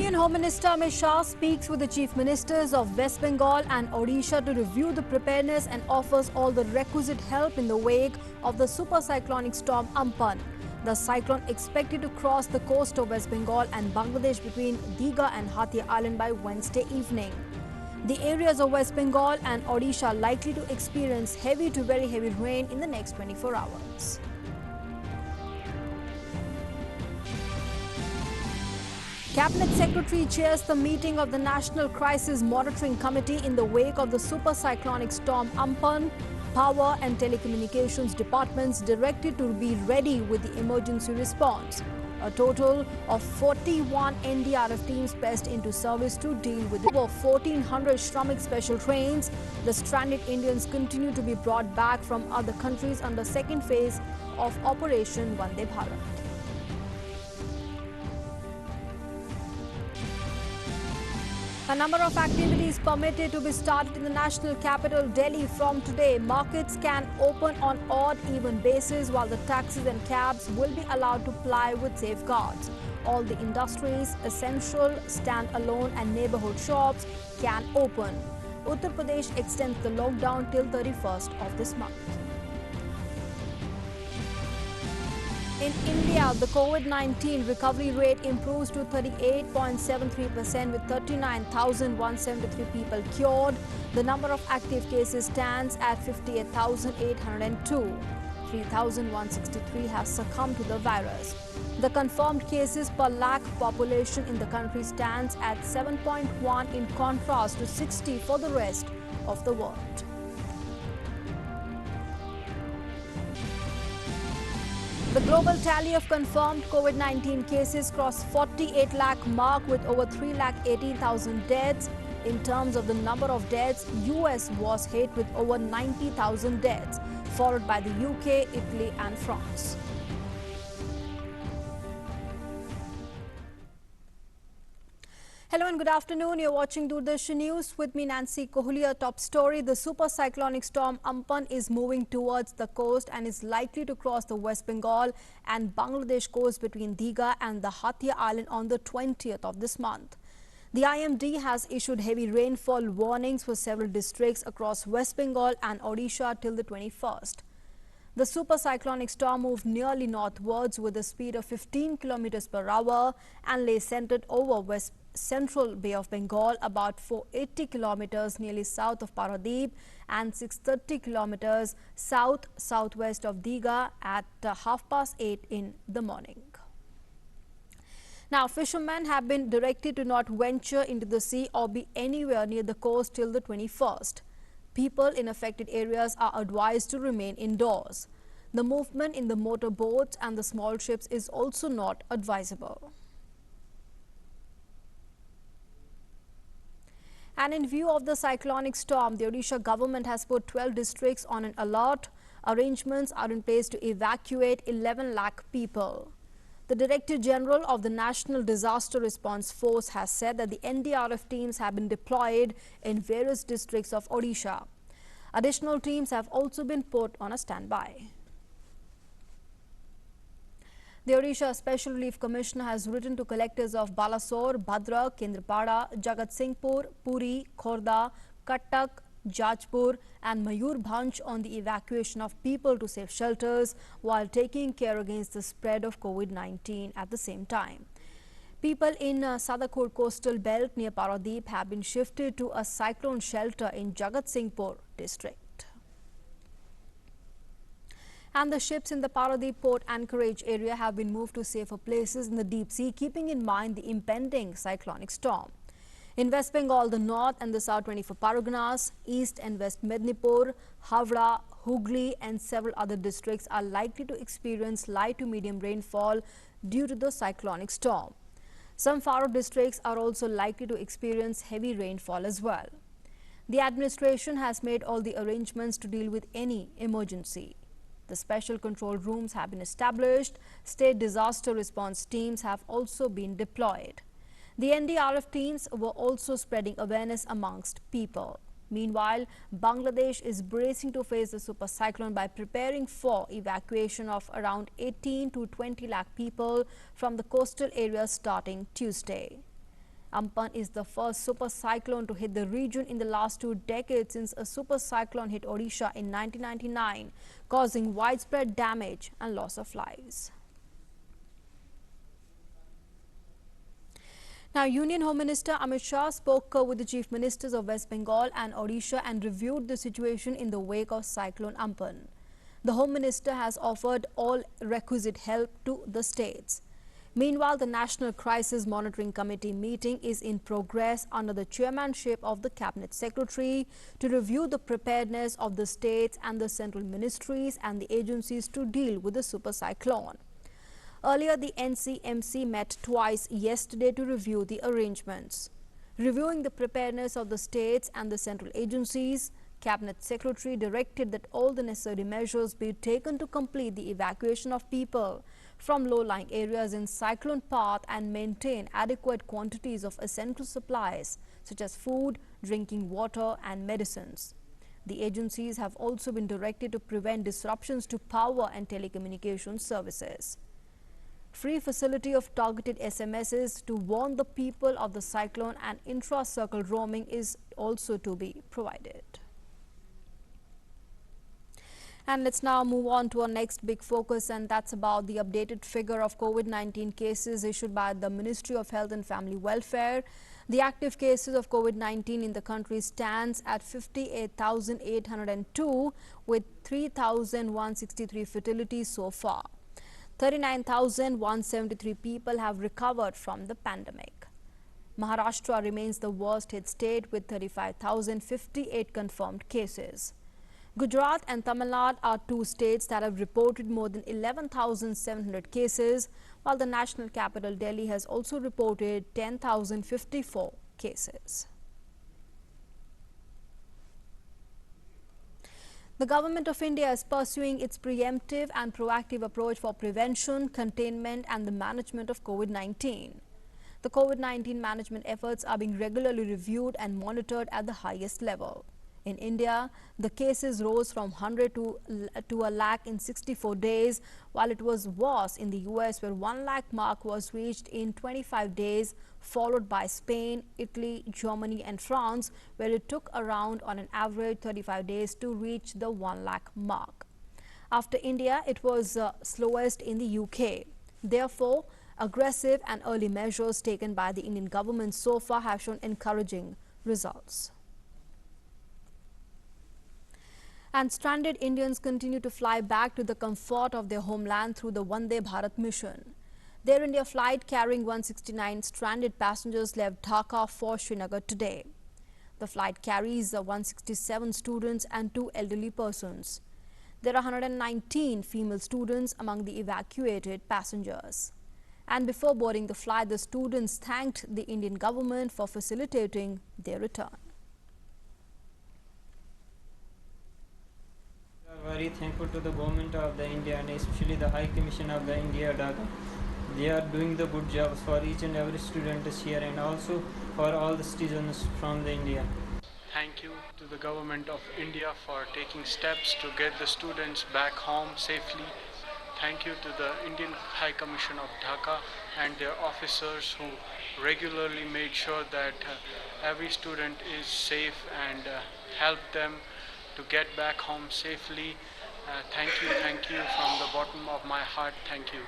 Union Home Minister Amit Shah speaks with the Chief Ministers of West Bengal and Odisha to review the preparedness and offers all the requisite help in the wake of the super cyclonic storm Amphan. The cyclone expected to cross the coast of West Bengal and Bangladesh between Digha and Hathia Island by Wednesday evening. The areas of West Bengal and Odisha are likely to experience heavy to very heavy rain in the next 24 hours. Cabinet Secretary chairs the meeting of the National Crisis Monitoring Committee in the wake of the super cyclonic storm Amphan. Power and Telecommunications departments directed to be ready with the emergency response. A total of 41 NDRF teams placed into service to deal with over 1,400 Shramik special trains. The stranded Indians continue to be brought back from other countries under second phase of Operation Vande Bharat. A number of activities permitted to be started in the national capital, Delhi, from today. Markets can open on odd-even basis, while the taxis and cabs will be allowed to ply with safeguards. All the industries, essential, stand-alone and neighborhood shops can open. Uttar Pradesh extends the lockdown till 31st of this month. In India, the COVID-19 recovery rate improves to 38.73% with 39,173 people cured. The number of active cases stands at 58,802. 3,163 have succumbed to the virus. The confirmed cases per lakh population in the country stands at 7.1 in contrast to 60 for the rest of the world. The global tally of confirmed COVID-19 cases crossed 48 lakh mark with over 3,18,000 deaths. In terms of the number of deaths, US was hit with over 90,000 deaths, followed by the UK, Italy and France. Hello and good afternoon. You're watching Doordarshan News with me, Nancy Kohulia. Top story: the super cyclonic storm Amphan is moving towards the coast and is likely to cross the West Bengal and Bangladesh coast between Digha and the Hathia Island on the 20th of this month. The IMD has issued heavy rainfall warnings for several districts across West Bengal and Odisha till the 21st. The super cyclonic storm moved nearly northwards with a speed of 15 km per hour and lay centered over Central Bay of Bengal, about 480 kilometers nearly south of Paradip and 630 kilometers south-southwest of Digha at 8:30 in the morning. Now, fishermen have been directed to not venture into the sea or be anywhere near the coast till the 21st. People in affected areas are advised to remain indoors. The movement in the motor boats and the small ships is also not advisable. And in view of the cyclonic storm, the Odisha government has put 12 districts on an alert. Arrangements are in place to evacuate 11 lakh people. The Director General of the National Disaster Response Force has said that the NDRF teams have been deployed in various districts of Odisha. Additional teams have also been put on a standby. The Odisha Special Relief Commissioner has written to collectors of Balasore, Bhadrak, Kendrapada, Jagatsinghpur, Puri, Khorda, Kattak, Jajpur and Mayurbhanj on the evacuation of people to safe shelters while taking care against the spread of COVID-19 at the same time. People in Sadakot coastal belt near Paradip have been shifted to a cyclone shelter in Jagatsinghpur district. And the ships in the Paradip port anchorage area have been moved to safer places in the deep sea, keeping in mind the impending cyclonic storm. In West Bengal, the North and the South 24 Parganas, East and West Mednipur, Havra, Hooghly and several other districts are likely to experience light to medium rainfall due to the cyclonic storm. Some Faro districts are also likely to experience heavy rainfall as well. The administration has made all the arrangements to deal with any emergency. The special control rooms have been established. State disaster response teams have also been deployed. The NDRF teams were also spreading awareness amongst people. Meanwhile, Bangladesh is bracing to face the super cyclone by preparing for evacuation of around 18 to 20 lakh people from the coastal areas starting Tuesday. Ampan is the first super cyclone to hit the region in the last 2 decades since a super cyclone hit Odisha in 1999, causing widespread damage and loss of lives. Now, Union Home Minister Amit Shah spoke with the Chief Ministers of West Bengal and Odisha and reviewed the situation in the wake of Cyclone Ampan. The Home Minister has offered all requisite help to the states. Meanwhile, the National Crisis Monitoring Committee meeting is in progress under the chairmanship of the Cabinet Secretary to review the preparedness of the states and the central ministries and the agencies to deal with the super cyclone. Earlier, the NCMC met twice yesterday to review the arrangements. Reviewing the preparedness of the states and the central agencies, Cabinet Secretary directed that all the necessary measures be taken to complete the evacuation of people from low-lying areas in cyclone path and maintain adequate quantities of essential supplies such as food, drinking water and medicines. The agencies have also been directed to prevent disruptions to power and telecommunications services. Free facility of targeted SMSs to warn the people of the cyclone and intra-circle roaming is also to be provided. And let's now move on to our next big focus, and that's about the updated figure of COVID-19 cases issued by the Ministry of Health and Family Welfare. The active cases of COVID-19 in the country stands at 58,802 with 3,163 fatalities so far. 39,173 people have recovered from the pandemic. Maharashtra remains the worst hit state with 35,058 confirmed cases. Gujarat and Tamil Nadu are two states that have reported more than 11,700 cases, while the national capital Delhi has also reported 10,054 cases. The Government of India is pursuing its preemptive and proactive approach for prevention, containment and the management of COVID-19. The COVID-19 management efforts are being regularly reviewed and monitored at the highest level. In India, the cases rose from 100 to a lakh in 64 days, while it was worse in the US, where 1 lakh mark was reached in 25 days, followed by Spain, Italy, Germany and France, where it took around on an average 35 days to reach the 1 lakh mark. After India, it was slowest in the UK. Therefore, aggressive and early measures taken by the Indian government so far have shown encouraging results. And stranded Indians continue to fly back to the comfort of their homeland through the Vande Bharat mission. The Air India flight carrying 169 stranded passengers left Dhaka for Srinagar today. The flight carries 167 students and 2 elderly persons. There are 119 female students among the evacuated passengers. And before boarding the flight, the students thanked the Indian government for facilitating their return. Very thankful to the government of the India and especially the High Commission of the India Dhaka. They are doing the good job for each and every student here and also for all the citizens from the India. Thank you to the government of India for taking steps to get the students back home safely. Thank you to the Indian High Commission of Dhaka and their officers who regularly made sure that every student is safe and help them to get back home safely. Thank you from the bottom of my heart. Thank you.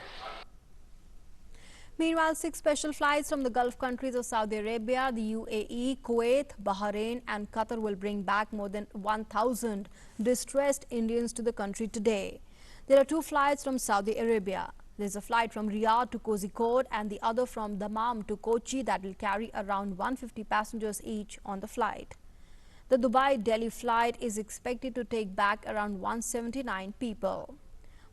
Meanwhile, 6 special flights from the Gulf countries of Saudi Arabia, the UAE, Kuwait, Bahrain and Qatar will bring back more than 1,000 distressed Indians to the country today. There are 2 flights from Saudi Arabia. There is a flight from Riyadh to Kozhikode and the other from Dammam to Kochi that will carry around 150 passengers each on the flight. The Dubai-Delhi flight is expected to take back around 179 people,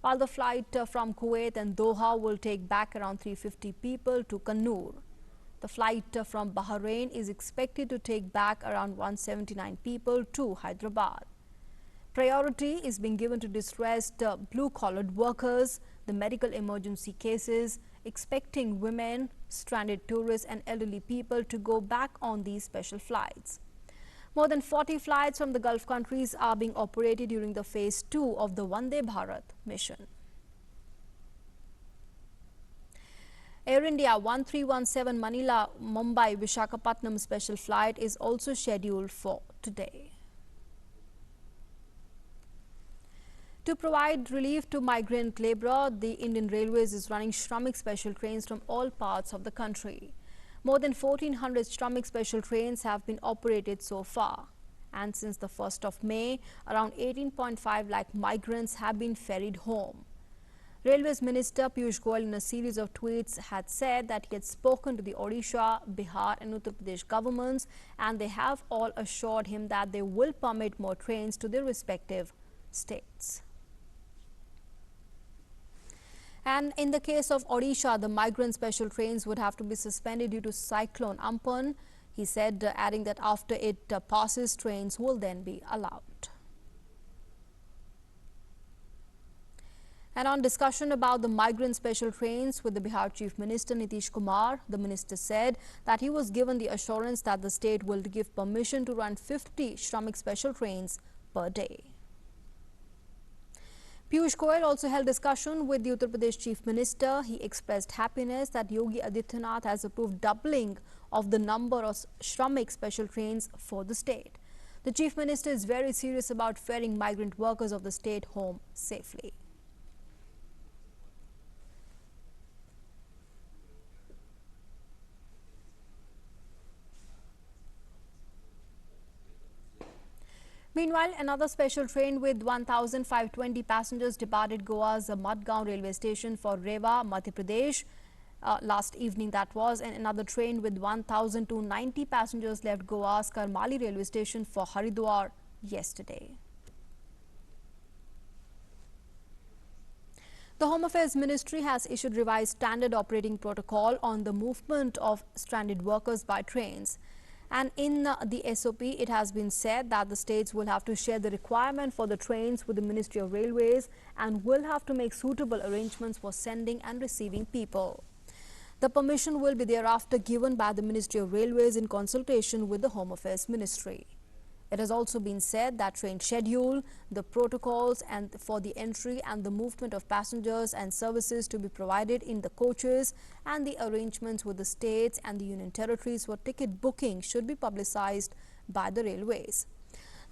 while the flight from Kuwait and Doha will take back around 350 people to Kannur. The flight from Bahrain is expected to take back around 179 people to Hyderabad. Priority is being given to distressed blue-collared workers, the medical emergency cases, expecting women, stranded tourists and elderly people to go back on these special flights. More than 40 flights from the Gulf countries are being operated during the phase 2 of the Vande Bharat mission. Air India 1317 Manila Mumbai Visakhapatnam special flight is also scheduled for today. To provide relief to migrant labour, the Indian Railways is running Shramik special trains from all parts of the country. More than 1,400 Shramik special trains have been operated so far. And since the 1st of May, around 18.5 lakh migrants have been ferried home. Railways Minister Piyush Goyal in a series of tweets had said that he had spoken to the Odisha, Bihar and Uttar Pradesh governments, and they have all assured him that they will permit more trains to their respective states. And in the case of Odisha, the migrant special trains would have to be suspended due to cyclone Ampan. He said, adding that after it passes, trains will then be allowed. And on discussion about the migrant special trains with the Bihar Chief Minister Nitish Kumar, the minister said that he was given the assurance that the state will give permission to run 50 Shramik special trains per day. Piyush Goyal also held discussion with the Uttar Pradesh Chief Minister. He expressed happiness that Yogi Adityanath has approved doubling of the number of Shramik special trains for the state. The Chief Minister is very serious about ferrying migrant workers of the state home safely. Meanwhile, another special train with 1,520 passengers departed Goa's Madgaon railway station for Rewa, Madhya Pradesh. Last evening that was, and another train with 1,290 passengers left Goa's Karmali railway station for Haridwar yesterday. The Home Affairs Ministry has issued revised standard operating protocol on the movement of stranded workers by trains. And in the SOP, it has been said that the states will have to share the requirement for the trains with the Ministry of Railways and will have to make suitable arrangements for sending and receiving people. The permission will be thereafter given by the Ministry of Railways in consultation with the Home Affairs Ministry. It has also been said that train schedule, the protocols and for the entry and the movement of passengers and services to be provided in the coaches and the arrangements with the states and the union territories for ticket booking should be publicized by the railways.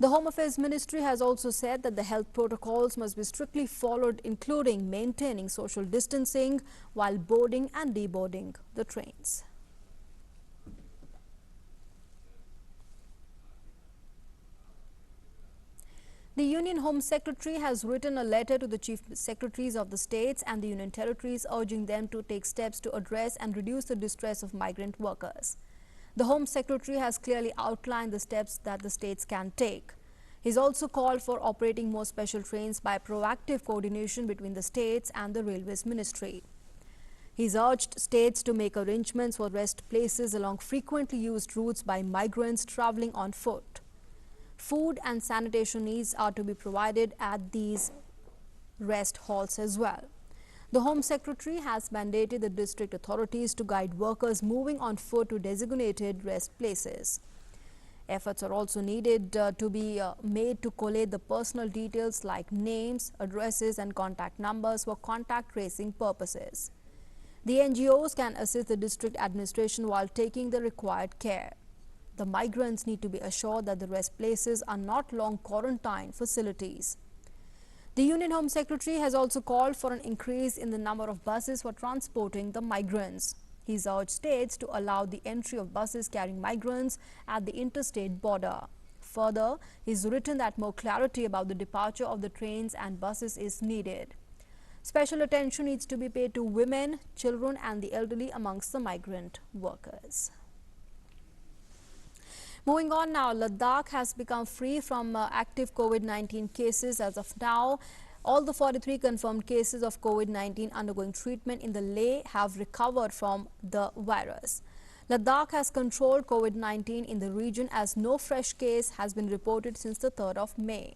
The Home Affairs Ministry has also said that the health protocols must be strictly followed, including maintaining social distancing while boarding and deboarding the trains. The Union Home Secretary has written a letter to the Chief Secretaries of the states and the Union Territories urging them to take steps to address and reduce the distress of migrant workers. The Home Secretary has clearly outlined the steps that the states can take. He's also called for operating more special trains by proactive coordination between the states and the Railways Ministry. He's urged states to make arrangements for rest places along frequently used routes by migrants traveling on foot. Food and sanitation needs are to be provided at these rest halls as well. The Home Secretary has mandated the district authorities to guide workers moving on foot to designated rest places. Efforts are also needed to be made to collate the personal details like names, addresses and contact numbers for contact tracing purposes. The NGOs can assist the district administration while taking the required care. The migrants need to be assured that the rest places are not long quarantine facilities. The Union Home Secretary has also called for an increase in the number of buses for transporting the migrants. He's urged states to allow the entry of buses carrying migrants at the interstate border. Further, he's written that more clarity about the departure of the trains and buses is needed. Special attention needs to be paid to women, children and the elderly amongst the migrant workers. Moving on now, Ladakh has become free from active COVID-19 cases as of now. All the 43 confirmed cases of COVID-19 undergoing treatment in the Leh have recovered from the virus. Ladakh has controlled COVID-19 in the region as no fresh case has been reported since the 3rd of May.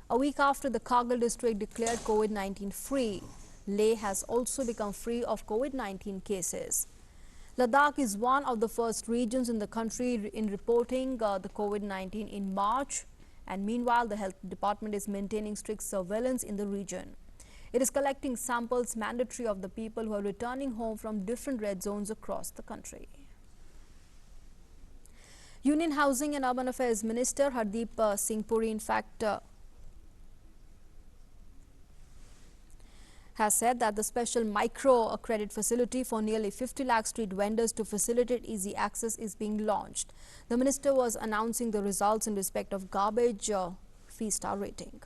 A week after the Kargil district declared COVID-19 free, Leh has also become free of COVID-19 cases. Ladakh is one of the first regions in the country in reporting the COVID-19 in March, and meanwhile the health department is maintaining strict surveillance in the region. It is collecting samples mandatory of the people who are returning home from different red zones across the country. Union Housing and Urban Affairs Minister Hardeep Singh Puri, in fact, has said that the special micro credit facility for nearly 50 lakh street vendors to facilitate easy access is being launched. The minister was announcing the results in respect of garbage fee star rating.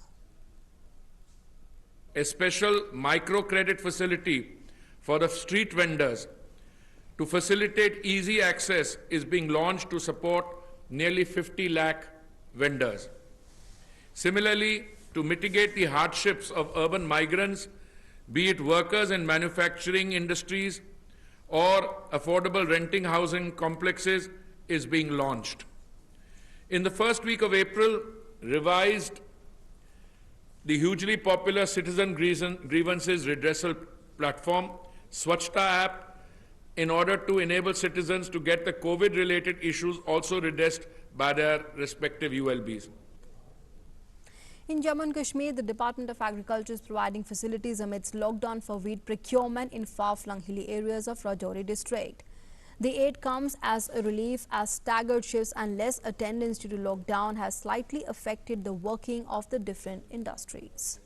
A special microcredit facility for the street vendors to facilitate easy access is being launched to support nearly 50 lakh vendors. Similarly, to mitigate the hardships of urban migrants, be it workers in manufacturing industries or affordable renting housing complexes, is being launched. In the first week of April, revised the hugely popular citizen grievances redressal platform, Swachhta app, in order to enable citizens to get the COVID-related issues also redressed by their respective ULBs. In Jammu and Kashmir, the Department of Agriculture is providing facilities amidst lockdown for wheat procurement in far-flung hilly areas of Rajouri district. The aid comes as a relief as staggered shifts and less attendance due to lockdown has slightly affected the working of the different industries.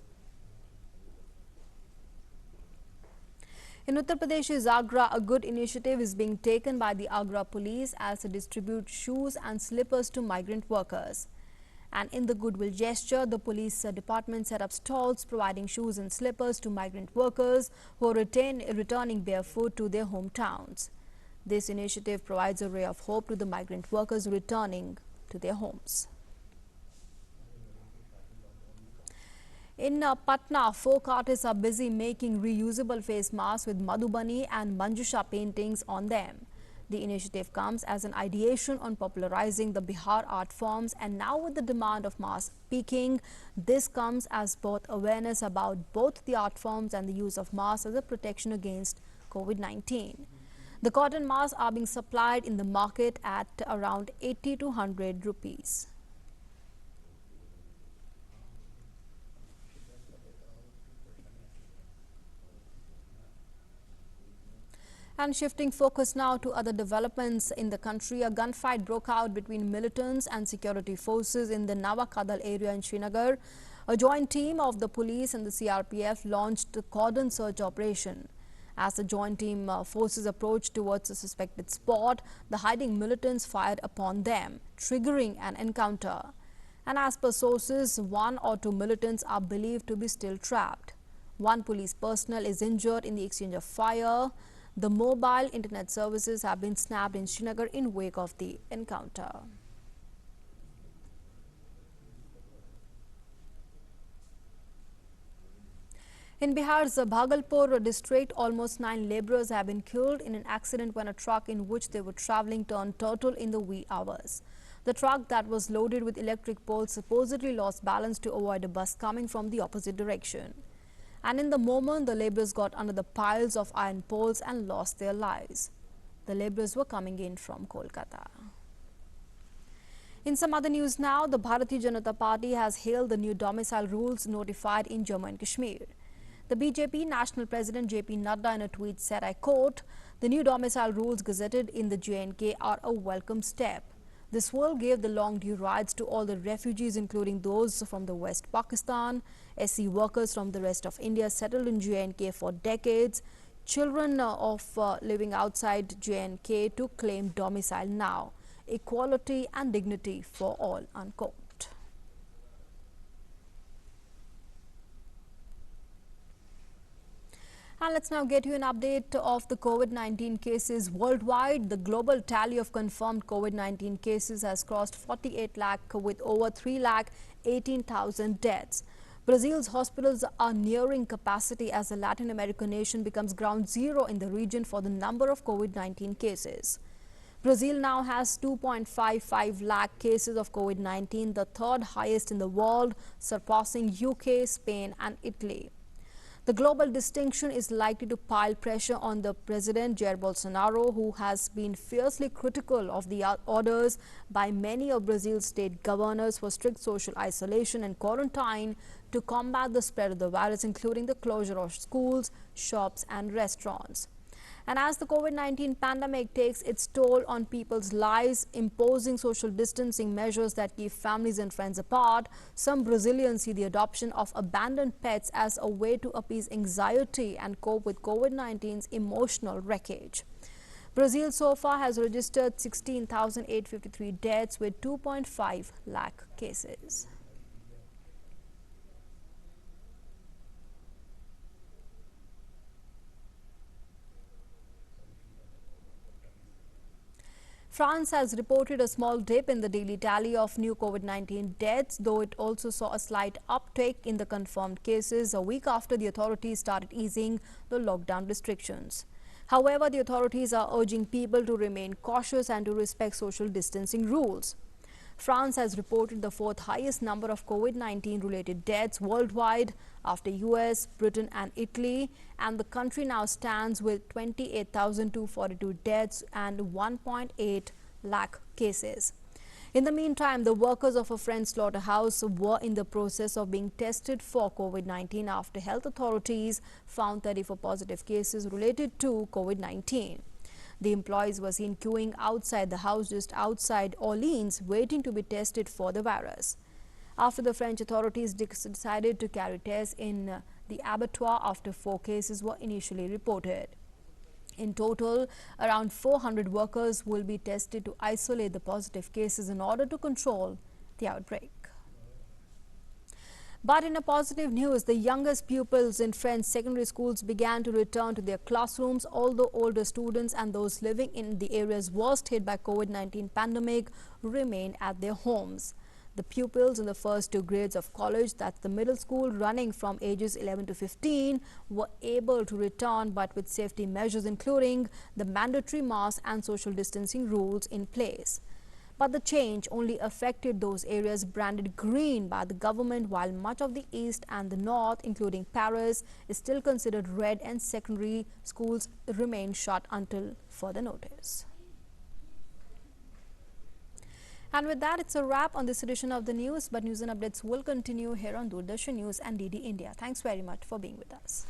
In Uttar Pradesh's Agra, a good initiative is being taken by the Agra police as they distribute shoes and slippers to migrant workers. And in the goodwill gesture, the police department set up stalls providing shoes and slippers to migrant workers who are returning barefoot to their hometowns. This initiative provides a ray of hope to the migrant workers returning to their homes. In Patna, folk artists are busy making reusable face masks with Madhubani and Manjusha paintings on them. The initiative comes as an ideation on popularizing the Bihar art forms, and now with the demand of mask peaking, this comes as both awareness about both the art forms and the use of masks as a protection against COVID-19. The cotton masks are being supplied in the market at around 80 to 100 rupees. And shifting focus now to other developments in the country, a gunfight broke out between militants and security forces in the Nawakadal area in Srinagar. A joint team of the police and the CRPF launched a cordon search operation. As the joint team forces approached towards the suspected spot, the hiding militants fired upon them, triggering an encounter. And as per sources, 1 or 2 militants are believed to be still trapped. 1 police personnel is injured in the exchange of fire. The mobile internet services have been snapped in Srinagar in wake of the encounter. In Bihar's Bhagalpur district, almost 9 laborers have been killed in an accident when a truck in which they were traveling turned turtle in the wee hours. The truck that was loaded with electric poles supposedly lost balance to avoid a bus coming from the opposite direction. And in the moment, the laborers got under the piles of iron poles and lost their lives. The laborers were coming in from Kolkata. In some other news now, the Bharatiya Janata Party has hailed the new domicile rules notified in Jammu and Kashmir. The BJP National President JP Nadda in a tweet said, I quote, "The new domicile rules gazetted in the JNK are a welcome step. This will give the long-due rights to all the refugees, including those from the West Pakistan, SC workers from the rest of India settled in JNK for decades, children of living outside JNK to claim domicile now, equality and dignity for all," unquote. And let's now get you an update of the COVID-19 cases worldwide. The global tally of confirmed COVID-19 cases has crossed 48 lakh with over 3 lakh 18,000 deaths. Brazil's hospitals are nearing capacity as the Latin American nation becomes ground zero in the region for the number of COVID-19 cases. Brazil now has 2.55 lakh cases of COVID-19, the third highest in the world, surpassing UK, Spain and Italy. The global distinction is likely to pile pressure on the President Jair Bolsonaro, who has been fiercely critical of the orders by many of Brazil's state governors for strict social isolation and quarantine to combat the spread of the virus, including the closure of schools, shops and restaurants. And as the COVID-19 pandemic takes its toll on people's lives, imposing social distancing measures that keep families and friends apart, some Brazilians see the adoption of abandoned pets as a way to appease anxiety and cope with COVID-19's emotional wreckage. Brazil so far has registered 16,853 deaths with 2.5 lakh cases. France has reported a small dip in the daily tally of new COVID-19 deaths, though it also saw a slight uptick in the confirmed cases a week after the authorities started easing the lockdown restrictions. However, the authorities are urging people to remain cautious and to respect social distancing rules. France has reported the fourth highest number of COVID-19 related deaths worldwide after US, Britain and Italy, and the country now stands with 28,242 deaths and 1.8 lakh cases. In the meantime, the workers of a French slaughterhouse were in the process of being tested for COVID-19 after health authorities found 34 positive cases related to COVID-19. The employees were seen queuing outside the house just outside Orleans, waiting to be tested for the virus. After the French authorities decided to carry tests in the abattoir after 4 cases were initially reported. In total, around 400 workers will be tested to isolate the positive cases in order to control the outbreak. But in a positive news, the youngest pupils in French secondary schools began to return to their classrooms, although older students and those living in the areas worst hit by COVID-19 pandemic remain at their homes. The pupils in the first 2 grades of college, that's the middle school running from ages 11 to 15, were able to return, but with safety measures including the mandatory mask and social distancing rules in place. But the change only affected those areas branded green by the government, while much of the east and the north, including Paris, is still considered red and secondary schools remain shut until further notice. And with that, it's a wrap on this edition of the news, but news and updates will continue here on Doordarshan News and DD India. Thanks very much for being with us.